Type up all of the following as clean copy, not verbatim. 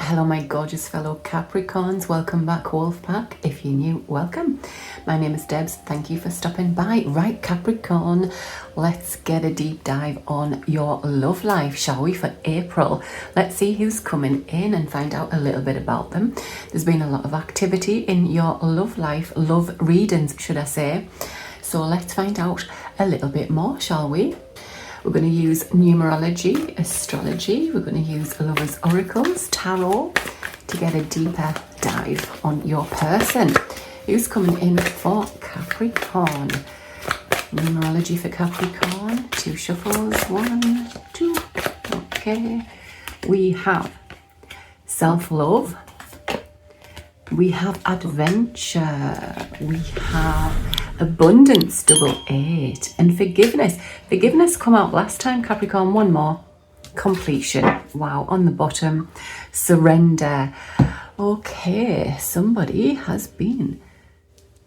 Hello my gorgeous fellow Capricorns, welcome back Wolfpack. If you're new, welcome. My name is Debs, thank you for stopping by. Right Capricorn, let's get a deep dive on your love life, shall we, for April. Let's see who's coming in and find out a little bit about them. There's been a lot of activity in your love life, love readings should I say. So let's find out a little bit more, shall we? We're going to use numerology, astrology, we're going to use lovers' oracles, tarot, to get a deeper dive on your person. Who's coming in for Capricorn? Numerology for Capricorn, 2 shuffles, 1, 2, okay. We have self-love, we have adventure, we have abundance, double 8, and forgiveness. Forgiveness come out last time, Capricorn. One more. Completion. Wow, on the bottom. Surrender. Okay, somebody has been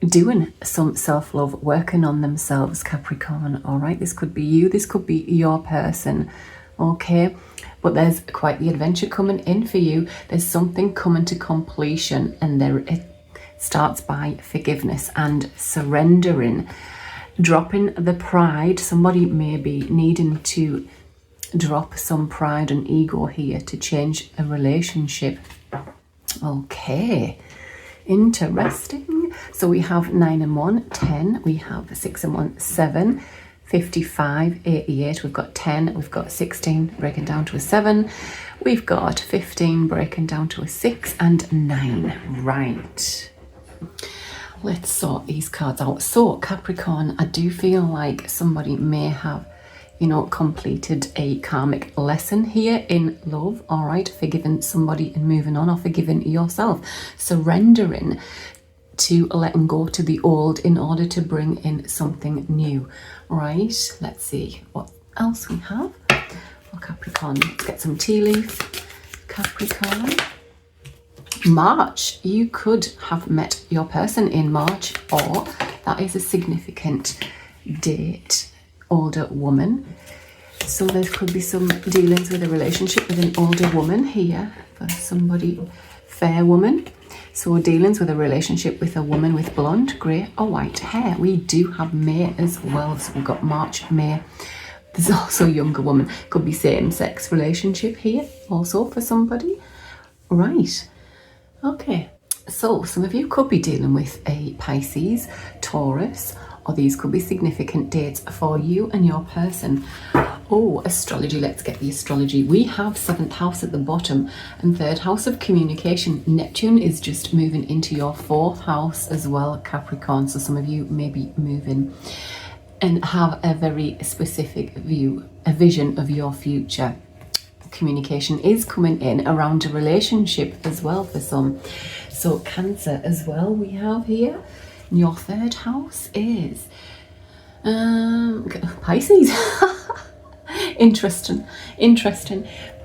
doing some self-love, working on themselves, Capricorn. All right, this could be you, this could be your person. Okay, but there's quite the adventure coming in for you. There's something coming to completion, and it starts by forgiveness and surrendering, dropping the pride. Somebody may be needing to drop some pride and ego here to change a relationship. Okay, interesting. So we have 9 and 1, 10. We have 6 and 1, 7. 55, 88, we've got 10, we've got 16 breaking down to a 7, we've got 15 breaking down to a 6, and 9. Right, let's sort these cards out. So Capricorn, I do feel like somebody may have, completed a karmic lesson here in love. All right, forgiving somebody and moving on, or forgiving yourself, surrendering to letting go to the old in order to bring in something new. Right, let's see what else we have for Capricorn. Let's get some tea leaf. Capricorn, March, you could have met your person in March, or that is a significant date, older woman. So there could be some dealings with a relationship with an older woman here for somebody, fair woman. So dealings with a relationship with a woman with blonde, grey or white hair. We do have May as well. So we've got March, May. There's also a younger woman. Could be same-sex relationship here also for somebody. Right. Okay. So some of you could be dealing with a Pisces, Taurus, or these could be significant dates for you and your person. Oh, astrology, let's get the astrology. We have 7th house at the bottom and 3rd house of communication. Neptune is just moving into your 4th house as well, Capricorn. So some of you may be moving and have a very specific view, a vision of your future. Communication is coming in around a relationship as well for some. So Cancer as well we have here. And your 3rd house is Pisces. Interesting.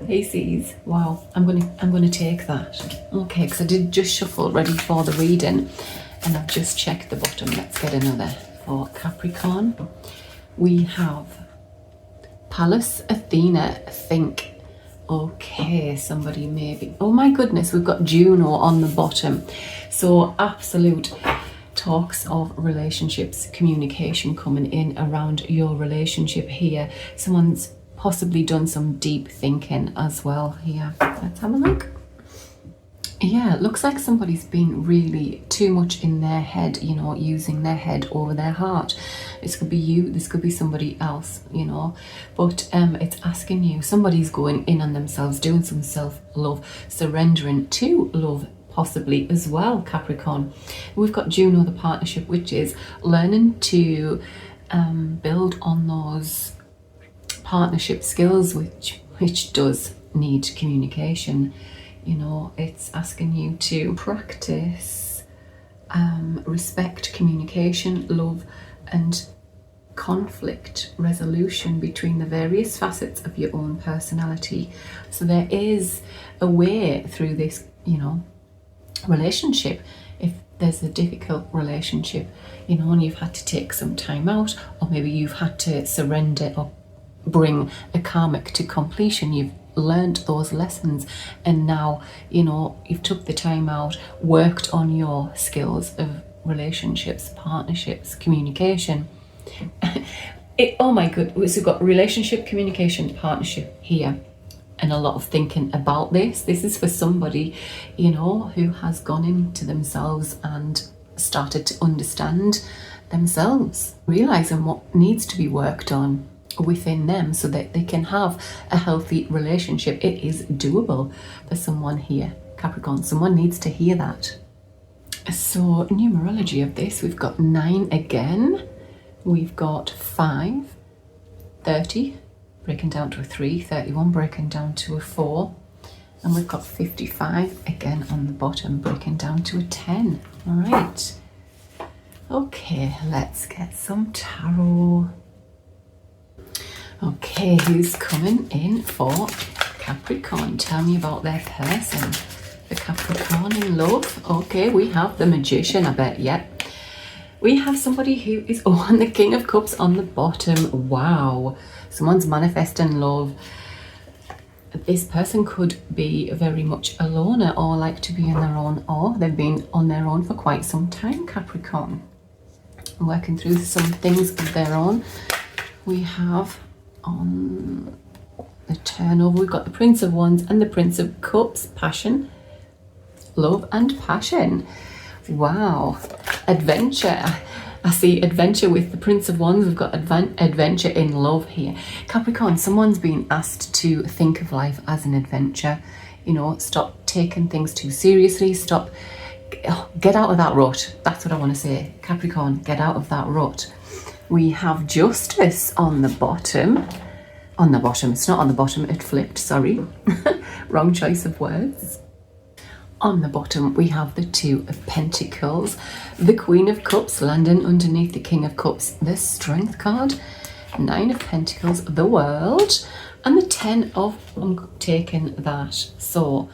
Pisces. Wow, I'm gonna take that. Okay, because I did just shuffle ready for the reading and I've just checked the bottom. Let's get another for Capricorn. We have Pallas, Athena, Think. Okay, somebody maybe, oh my goodness, we've got Juno on the bottom. So absolute talks of relationships, communication coming in around your relationship here. Someone's possibly done some deep thinking as well here. Let's have a look. Yeah, it looks like somebody's been really too much in their head, using their head over their heart. This could be you, this could be somebody else, but it's asking you, somebody's going in on themselves, doing some self-love, surrendering to love possibly as well, Capricorn. We've got Juno, the partnership, which is learning to build on those partnership skills, which does need communication. It's asking you to practice respect, communication, love, and conflict resolution between the various facets of your own personality. So there is a way through this, relationship. If there's a difficult relationship, and you've had to take some time out, or maybe you've had to surrender or bring a karmic to completion, you've learnt those lessons, and now, you know, you've took the time out, worked on your skills of relationships, partnerships, communication. Oh my goodness, so we've got relationship, communication, partnership here, and a lot of thinking about this. This is for somebody, you know, who has gone into themselves and started to understand themselves, realizing what needs to be worked on within them so that they can have a healthy relationship. It is doable for someone here, Capricorn. Someone needs to hear that. So numerology of this, we've got 9 again, we've got 5, 30 breaking down to a 3, 31 breaking down to a 4, and we've got 55 again on the bottom breaking down to a 10. All right, okay, let's get some tarot. Okay, who's coming in for Capricorn? Tell me about their person. The Capricorn in love. Okay, we have the Magician, I bet. Yep. We have somebody who is, oh, and the King of Cups on the bottom. Wow. Someone's manifesting love. This person could be very much a loner or like to be on their own, or they've been on their own for quite some time, Capricorn. Working through some things of their own. We have on the turnover, we've got the Prince of Wands and the Prince of Cups. Passion, love and passion. Wow, adventure. I see adventure with the Prince of Wands. We've got adventure in love here. Capricorn, someone's been asked to think of life as an adventure. You know, stop taking things too seriously. Stop, get out of that rut. That's what I want to say. Capricorn, get out of that rut. We have Justice on the bottom. On the bottom, it's not on the bottom, it flipped, sorry. Wrong choice of words. On the bottom, we have the 2 of Pentacles, the Queen of Cups landing underneath the King of Cups, the Strength card, 9 of Pentacles, the World, and the 10 of, I'm taking that. So,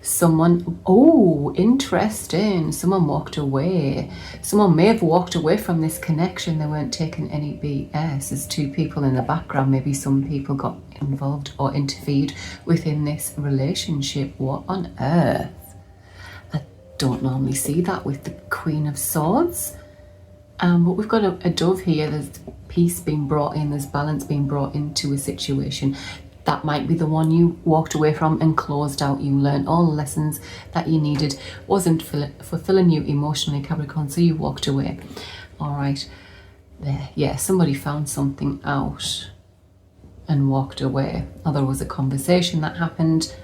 someone, oh, interesting, someone walked away. Someone may have walked away from this connection. They weren't taking any BS. There's 2 people in the background. Maybe some people got involved or interfered within this relationship. What on earth? I don't normally see that with the Queen of Swords. But we've got a dove here. There's peace being brought in. There's balance being brought into a situation. That might be the one you walked away from and closed out. You learned all the lessons that you needed. Wasn't fulfilling you emotionally, Capricorn, so you walked away. All right. There. Yeah, somebody found something out and walked away. Or there was a conversation that happened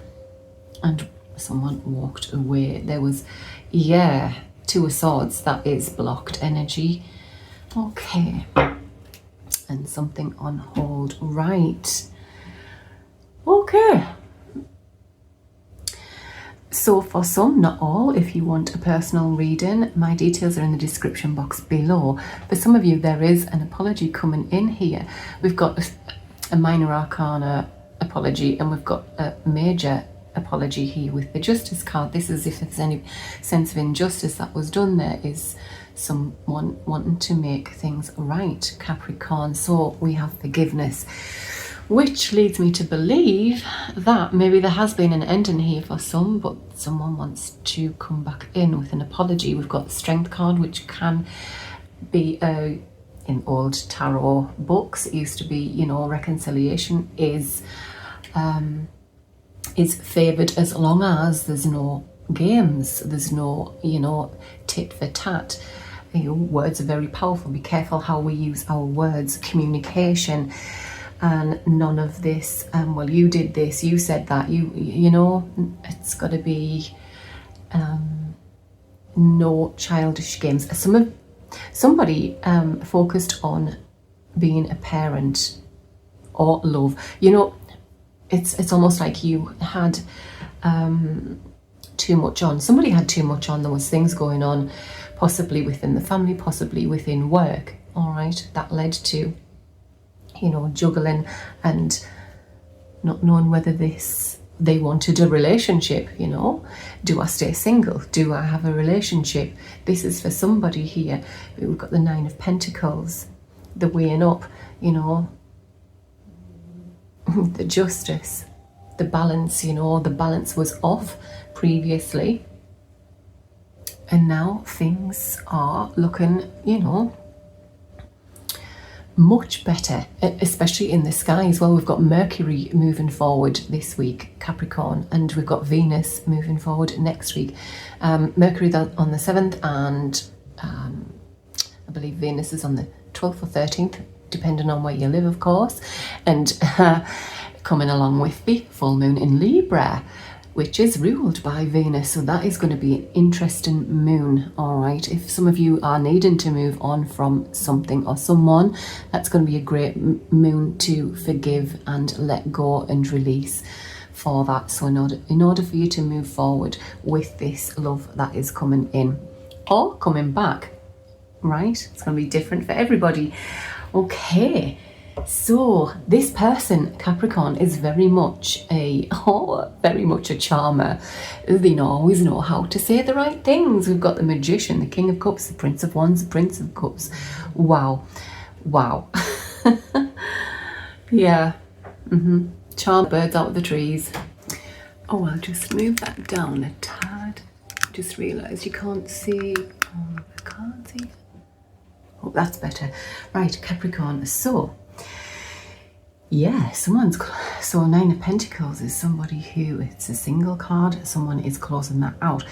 and someone walked away. There was, yeah, 2 of Swords. That is blocked energy. Okay. And something on hold. Right. Okay, so for some, not all, if you want a personal reading, my details are in the description box below. For some of you, there is an apology coming in here. We've got a minor arcana apology and we've got a major apology here with the Justice card. This is if there's any sense of injustice that was done. There is someone wanting to make things right, Capricorn. So we have forgiveness, which leads me to believe that maybe there has been an ending here for some, but someone wants to come back in with an apology. We've got the Strength card, which can be in old tarot books. It used to be, you know, reconciliation is favoured as long as there's no games, there's no, you know, tit for tat. You know, words are very powerful. Be careful how we use our words. Communication. And none of this, well, you did this, you said that, you know, it's got to be no childish games. Somebody focused on being a parent or love. You know, it's almost like you had too much on. Somebody had too much on. There was things going on, possibly within the family, possibly within work. All right, that led to, you know, juggling and not knowing whether they wanted a relationship, you know. Do I stay single? Do I have a relationship? This is for somebody here. We've got the 9 of Pentacles, the weighing up, you know, the Justice, the balance, you know, the balance was off previously. And now things are looking, you know, much better, especially in the sky as well. We've got Mercury moving forward this week, Capricorn, and we've got Venus moving forward next week. Mercury on the 7th, and I believe Venus is on the 12th or 13th, depending on where you live, of course. And coming along with the full moon in Libra, which is ruled by Venus. So that is going to be an interesting moon, all right? If some of you are needing to move on from something or someone, that's going to be a great moon to forgive and let go and release for that. So in order for you to move forward with this love that is coming in or coming back, right? It's going to be different for everybody. Okay. So this person, Capricorn, is very much a charmer. They always know how to say the right things. We've got the Magician, the King of Cups, the Prince of Wands, the Prince of Cups. Wow. Yeah. Charm birds out of the trees. Oh, I'll just move that down a tad. Just realised you can't see. Oh, I can't see. Oh, that's better. Right, Capricorn. So yeah, so 9 of Pentacles is somebody who, it's a single card, someone is closing that out.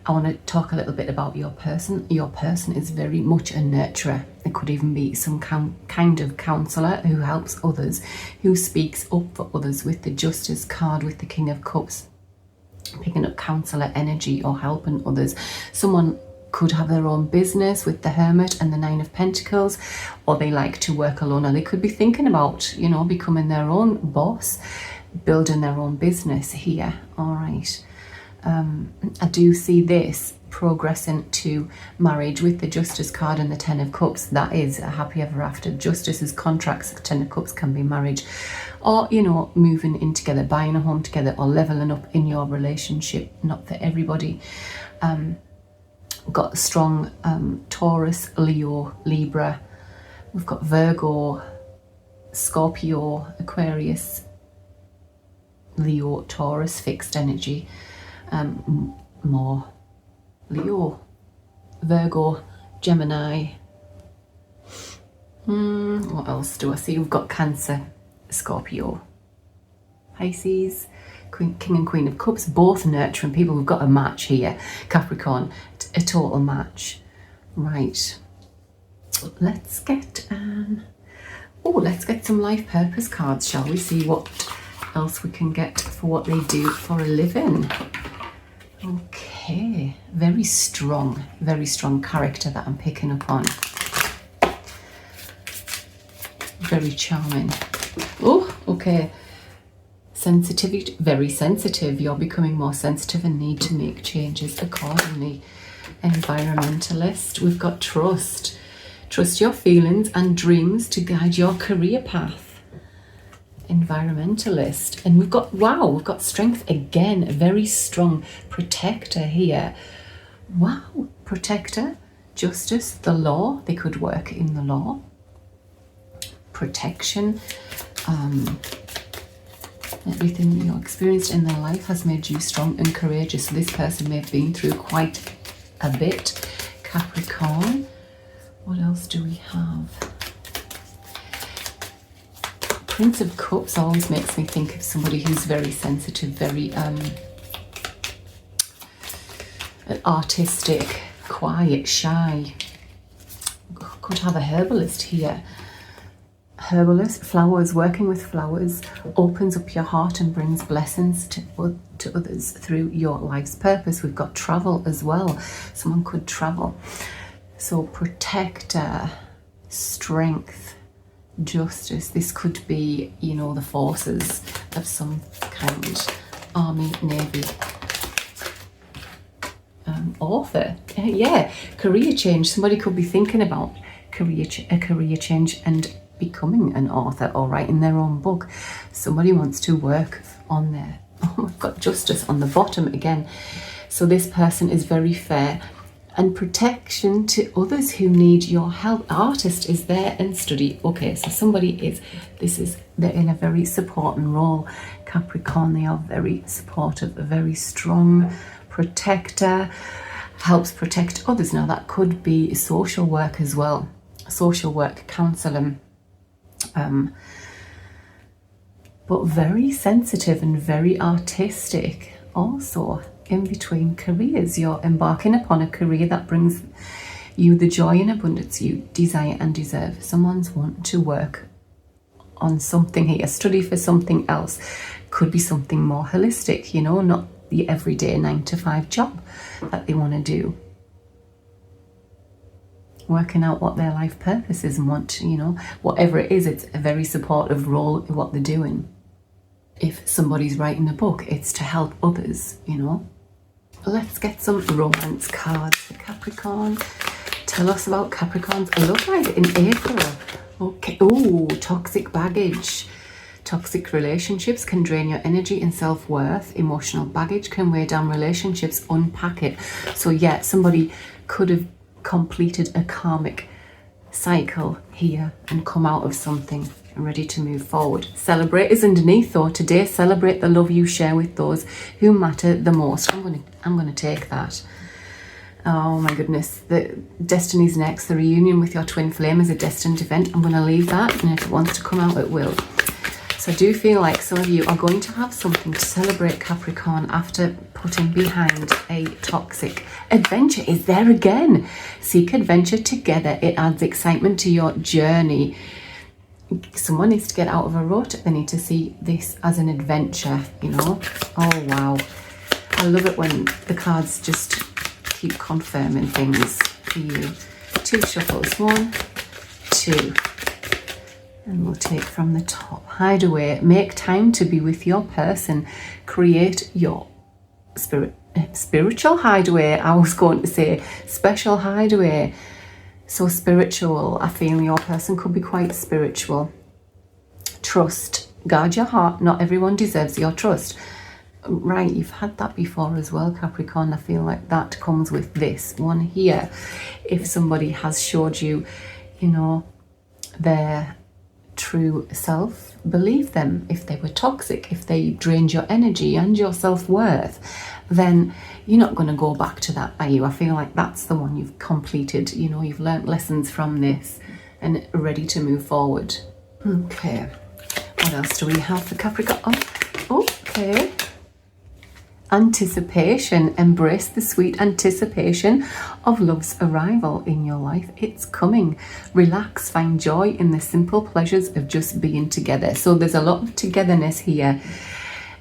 I want to talk a little bit about your person. Your person is very much a nurturer. It could even be some kind of counsellor who helps others, who speaks up for others, with the Justice card, with the King of Cups, picking up counsellor energy or helping others. Someone could have their own business with the Hermit and the 9 of Pentacles, or they like to work alone, or they could be thinking about, you know, becoming their own boss, building their own business here. All right. I do see this progressing to marriage with the Justice card and the 10 of Cups. That is a happy ever after. Justice is contracts, 10 of Cups can be marriage, or, you know, moving in together, buying a home together, or leveling up in your relationship. Not for everybody. Got strong Taurus, Leo, Libra. We've got Virgo, Scorpio, Aquarius, Leo, Taurus, fixed energy. More Leo, Virgo, Gemini. What else do I see? We've got Cancer, Scorpio, Pisces, King and Queen of Cups, both nurturing people. We've got a match here, Capricorn, a total match. Right, let's get some life purpose cards, shall we? See what else we can get for what they do for a living. Okay, very strong character that I'm picking up on. Very charming. Oh, okay. Sensitivity, very sensitive. You're becoming more sensitive and need to make changes accordingly. Environmentalist. We've got trust. Trust your feelings and dreams to guide your career path. Environmentalist. And we've got strength again. Very strong. Protector here. Wow. Protector. Justice. The law. They could work in the law. Protection. Everything you experienced in their life has made you strong and courageous. This person may have been through quite a bit. Capricorn. What else do we have? Prince of Cups always makes me think of somebody who's very sensitive, very artistic, quiet, shy. Could have a herbalist here. Herbalist, flowers, working with flowers opens up your heart and brings blessings to others through your life's purpose. We've got travel as well. Someone could travel. So protector, strength, justice. This could be, you know, the forces of some kind. Army, Navy. Author. Yeah, career change. Somebody could be thinking about a career change and becoming an author or writing their own book. Somebody wants to work on oh, I've got justice on the bottom again. So this person is very fair. and protection to others who need your help. Artist is there and study. Okay, so they're in a very supporting role. Capricorn, they are very supportive, a very strong protector, helps protect others. Now that could be social work as well, social work, counselling, but very sensitive and very artistic also. In between careers, you're embarking upon a career that brings you the joy and abundance you desire and deserve. Someone's wanting to work on something here, study for something else. Could be something more holistic, you know, not the everyday 9-to-5 job that they want to do. Working out what their life purpose is and want, you know, whatever it is, it's a very supportive role in what they're doing. If somebody's writing a book, it's to help others, you know. Let's get some romance cards for Capricorn. Tell us about Capricorn's love life in April. Okay. Oh, toxic baggage. Toxic relationships can drain your energy and self-worth. Emotional baggage can weigh down relationships. Unpack it. So yeah, somebody could have completed a karmic cycle here and come out of something ready to move forward. Celebrate is underneath though. Today, celebrate the love you share with those who matter the most. I'm gonna take that. Oh my goodness, the destiny's next. The reunion with your twin flame is a destined event. I'm gonna leave that, and if it wants to come out, it will. So I do feel like some of you are going to have something to celebrate, Capricorn, after putting behind a toxic adventure. Is there again. Seek adventure together. It adds excitement to your journey. Someone needs to get out of a rut. They need to see this as an adventure, you know. Oh wow, I love it when the cards just keep confirming things for you. 2 shuffles, 1, 2, and we'll take from the top. Hideaway. Make time to be with your person. Create your spiritual hideaway. I was going to say special hideaway. So spiritual. I feel your person could be quite spiritual. Trust. Guard your heart. Not everyone deserves your trust. Right, you've had that before as well, Capricorn. I feel like that comes with this one here. If somebody has showed you, you know, their true self, believe them. If they were toxic, if they drained your energy and your self-worth, then you're not going to go back to that, are you? I feel like that's the one you've completed. You know, you've learnt lessons from this and ready to move forward. Okay, what else do we have for Capricorn? Oh, okay. Anticipation. Embrace the sweet anticipation of love's arrival in your life. It's coming. Relax. Find joy in the simple pleasures of just being together. So there's a lot of togetherness here.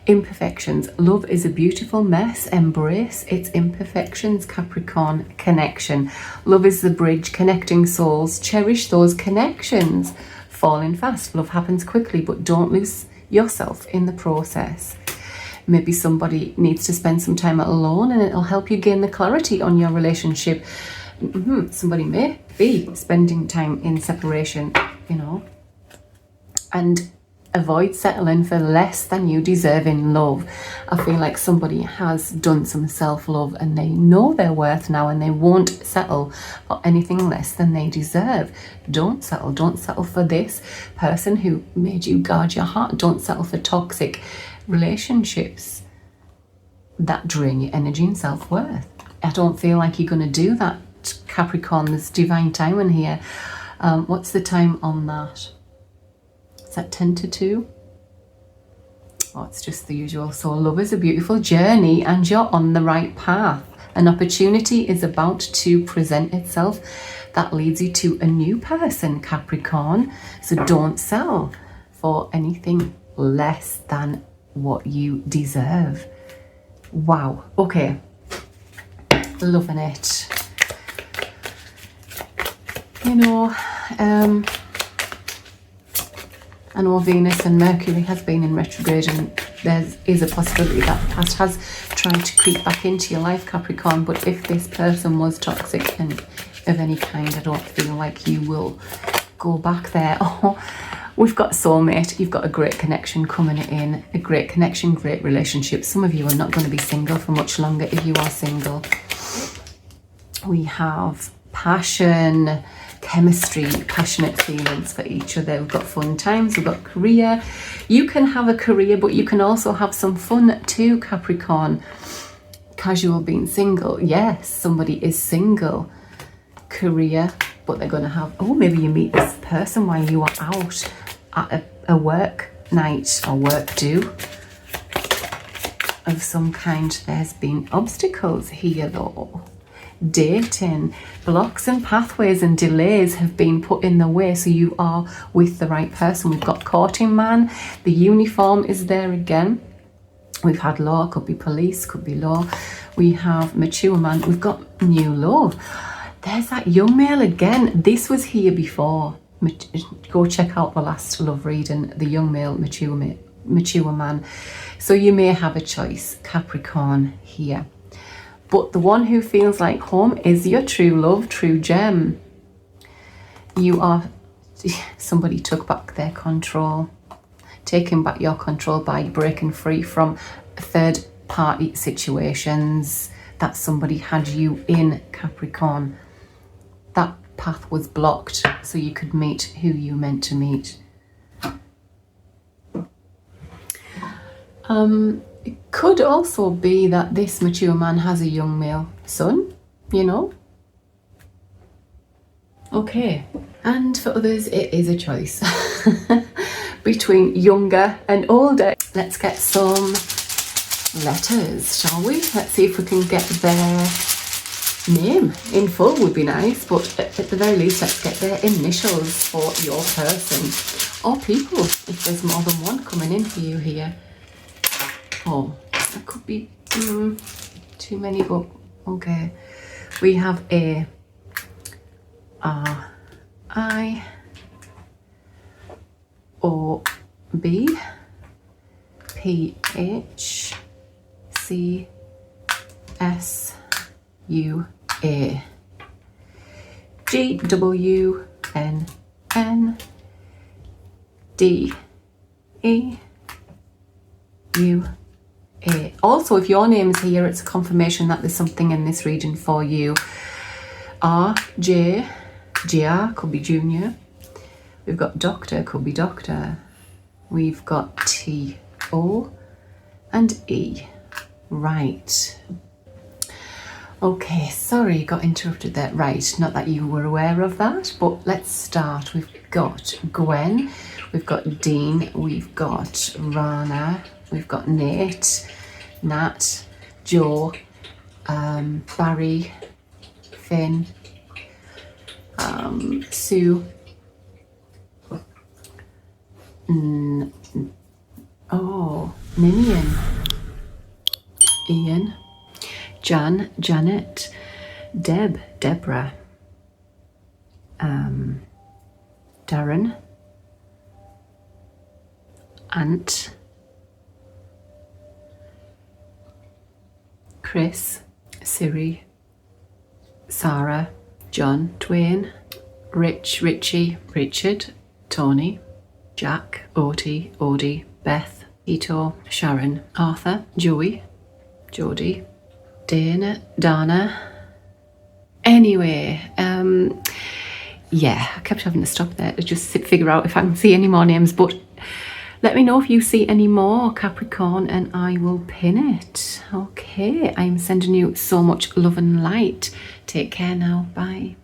Imperfections. Love is a beautiful mess. Embrace its imperfections, Capricorn. Connection. Love is the bridge connecting souls. Cherish those connections. Falling fast. Love happens quickly, but don't lose yourself in the process. Maybe somebody needs to spend some time alone, and it'll help you gain the clarity on your relationship. Somebody may be spending time in separation, you know, and avoid settling for less than you deserve in love. I feel like somebody has done some self-love and they know their worth now, and they won't settle for anything less than they deserve. Don't settle. Don't settle for this person who made you guard your heart. Don't settle for toxic relationships that drain your energy and self-worth. I don't feel like you're going to do that, Capricorn. There's divine timing here. What's the time on that? Is that 10 to 2? Oh, it's just the usual. So love is a beautiful journey and you're on the right path. An opportunity is about to present itself that leads you to a new person, Capricorn. So don't settle for anything less than what you deserve. Wow. Okay. Loving it. You know, I know Venus and Mercury has been in retrograde, and there is a possibility that the past has tried to creep back into your life, Capricorn. But if this person was toxic and of any kind, I don't feel like you will go back there. Oh, we've got soulmate. You've got a great connection coming in. A great connection, great relationship. Some of you are not going to be single for much longer if you are single. We have passion, chemistry, passionate feelings for each other. We've got fun times, we've got career. You can have a career, but you can also have some fun too, Capricorn. Casual being single. Yes, somebody is single. Career, but they're going to have, oh, maybe you meet this person while you are out at a work night or work do of some kind. There's been obstacles here though. Dating, blocks and pathways and delays have been put in the way, so you are with the right person. We've got courting man, the uniform is there again. We've had law, could be police, could be law. We have mature man, we've got new love. There's that young male again. This was here before. Go check out the last love reading, the young male, mature man. So you may have a choice, Capricorn, here. But the one who feels like home is your true love, true gem. You are, somebody took back their control, taking back your control by breaking free from third party situations that somebody had you in, Capricorn. That path was blocked so you could meet who you meant to meet. It could also be that this mature man has a young male son, you know. Okay, and for others it is a choice between younger and older. Let's get some letters, shall we? Let's see if we can get their name in full. Would be nice, but at the very least let's get their initials for your person or people, if there's more than one coming in for you here. Oh, that could be too many, but okay. We have A, R, I, O, B, P, H, C, S, U, A, G, W, N, N, D, E, U, A. Also, if your name is here, it's a confirmation that there's something in this region for you. R, J, JR, could be junior. We've got doctor, could be doctor. We've got T, O, and E. Right. Okay, sorry, got interrupted there. Right, not that you were aware of that, but let's start. We've got Gwen, we've got Dean, we've got Rana, we've got Nate, Nat, Joe, Barry, Finn, Sue, Ninian, Ian, Jan, Janet, Deb, Deborah, Darren, Ant, Chris, Siri, Sarah, John, Dwayne, Rich, Richie, Richard, Tony, Jack, Oti, Odie, Beth, Ito, Sharon, Arthur, Joey, Jodie, Dana. Anyway, yeah, I kept having to stop there to just figure out if I can see any more names, but let me know if you see any more, Capricorn, and I will pin it. Okay, I'm sending you so much love and light. Take care now. Bye.